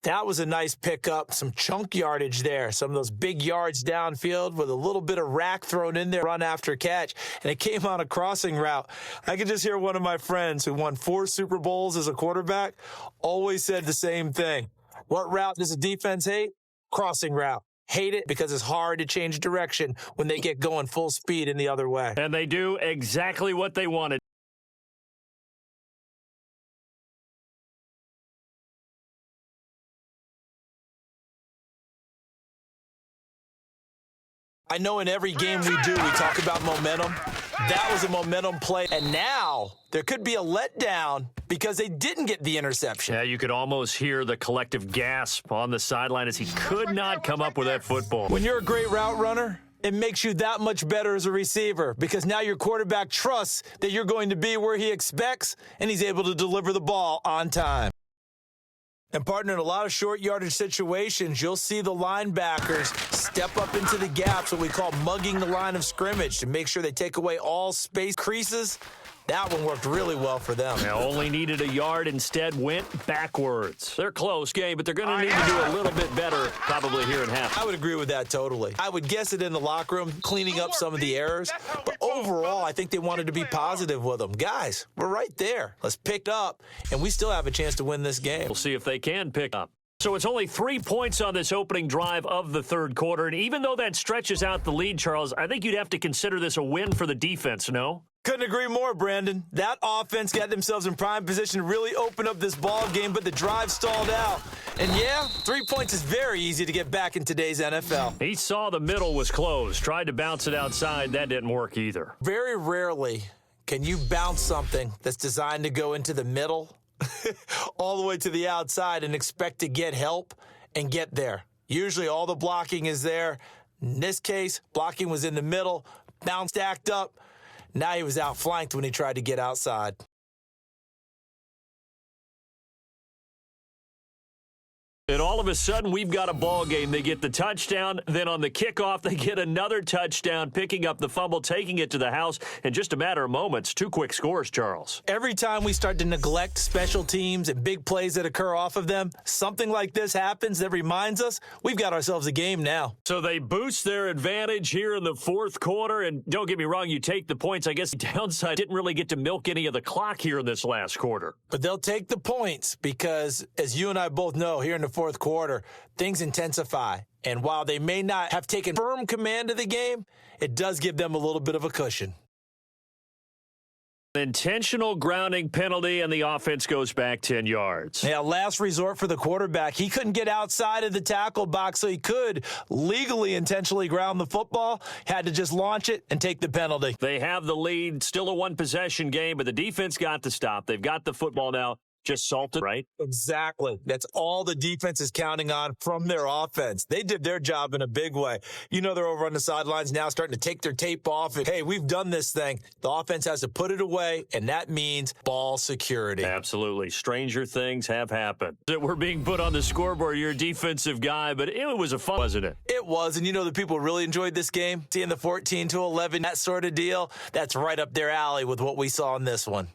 That was a nice pickup, some chunk yardage there, some of those big yards downfield with a little bit of rack thrown in there, run after catch, and it came on a crossing route. I could just hear one of my friends who won 4 Super Bowls as a quarterback always said the same thing. What route does the defense hate? Crossing route. Hate it because it's hard to change direction when they get going full speed in the other way. And they do exactly what they wanted. I know in every game we do, we talk about momentum. That was a momentum play. And now there could be a letdown because they didn't get the interception. Yeah, you could almost hear the collective gasp on the sideline as he could not come up with that football. When you're a great route runner, it makes you that much better as a receiver because now your quarterback trusts that you're going to be where he expects and he's able to deliver the ball on time. And, partner, in a lot of short yardage situations, you'll see the linebackers step up into the gaps, what we call mugging the line of scrimmage, to make sure they take away all space creases. That one worked really well for them. Now, only needed a yard, instead went backwards. They're close game, but they're going to need to do a little bit better probably here in half. I would agree with that totally. I would guess it in the locker room, cleaning up some of the errors. But overall, I think they wanted to be positive with them. Guys, we're right there. Let's pick up, and we still have a chance to win this game. We'll see if they can pick up. So it's only 3 points on this opening drive of the third quarter. And even though that stretches out the lead, Charles, I think you'd have to consider this a win for the defense, no? Couldn't agree more, Brandon. That offense got themselves in prime position to really open up this ball game, but the drive stalled out. And yeah, 3 points is very easy to get back in today's NFL. He saw the middle was closed, tried to bounce it outside. That didn't work either. Very rarely can you bounce something that's designed to go into the middle all the way to the outside and expect to get help and get there. Usually all the blocking is there. In this case, blocking was in the middle, bounce stacked up. Now he was outflanked when he tried to get outside. And all of a sudden, we've got a ball game. They get the touchdown. Then on the kickoff, they get another touchdown, picking up the fumble, taking it to the house in just a matter of moments. 2 quick scores, Charles. Every time we start to neglect special teams and big plays that occur off of them, something like this happens that reminds us we've got ourselves a game now. So they boost their advantage here in the fourth quarter. And don't get me wrong, you take the points. I guess the downside didn't really get to milk any of the clock here in this last quarter. But they'll take the points because, as you and I both know, here in the fourth quarter, things intensify. And while they may not have taken firm command of the game, it does give them a little bit of a cushion. Intentional grounding penalty, and the offense goes back 10 yards. Yeah, last resort for the quarterback. He couldn't get outside of the tackle box, so he could legally intentionally ground the football. Had to just launch it and take the penalty. They have the lead, still a one-possession game, but the defense got the stop. They've got the football now. Just salted, right? Exactly. That's all the defense is counting on from their offense. They did their job in a big way. You know, they're over on the sidelines now starting to take their tape off. And, hey, we've done this thing. The offense has to put it away, and that means ball security. Absolutely. Stranger things have happened. We're being put on the scoreboard. You're a defensive guy, but it was a fun, wasn't it? It was, and you know the people really enjoyed this game. Seeing the 14-11, that sort of deal, that's right up their alley with what we saw in this one.